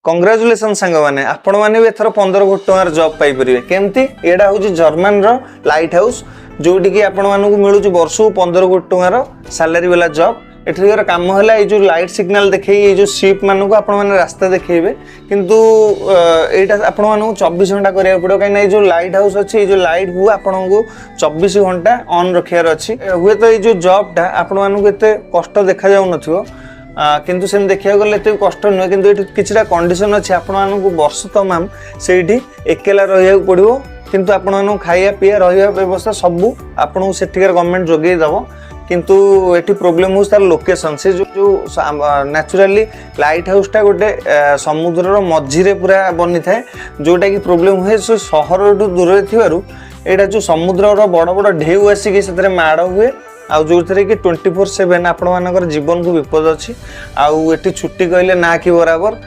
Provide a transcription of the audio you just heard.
कंग्राचुलेसन सांग मैंने आपण मैंने भी एथर 15 कोटी टंकार जॉब पाई परिवे केमती एडा हूँ जर्मन रो लाइट हाउस जोटी की आपण मानू मिलूँ वर्ष 15 कोटी टंकार सैलरी वाला जॉब एठर काम है जो लाइट सिग्नल देखे जो शिप मानू आपण मैंने रास्ता देखेबे किंतु एटा आपण मानू 24 घंटा करिया पड़ो कहीं जो लाइट हाउस अच्छी जो लाइट हुए आपण को 24 घंटा ऑन रखियार अच्छी हुए तो ये जो जॉबटा आपण मानू एते कष्ट देखा जाउ नथिबो किंतु सेम देखिया गले एते कष्ट नुहे किंतु एठी किछटा कंडीशन अछि आपण मानू वर्ष तमाम सेठी एकेला रहिया पड़िबो किंतु आपण मानू खाइया पिया रहिया व्यवस्था सब आपण सेठिकार गवर्नमेंट जोगेई दबो किंतु एटी प्रॉब्लम हो तार लोकेशन से जो नेचुरली लाइट हाउसटा गोटे समुद्र मझीरे पूरा बनी थाए जोटा कि प्रॉब्लम हुए से सहर दूर थिबारु एटा जो समुद्र बड़ बड़ ढेउ आसिक से माड़ हुए आ जो थे कि 24/7 आपण मानकर जीवन को विपद अच्छी आउ एटी छुट्टी कहले ना कि बराबर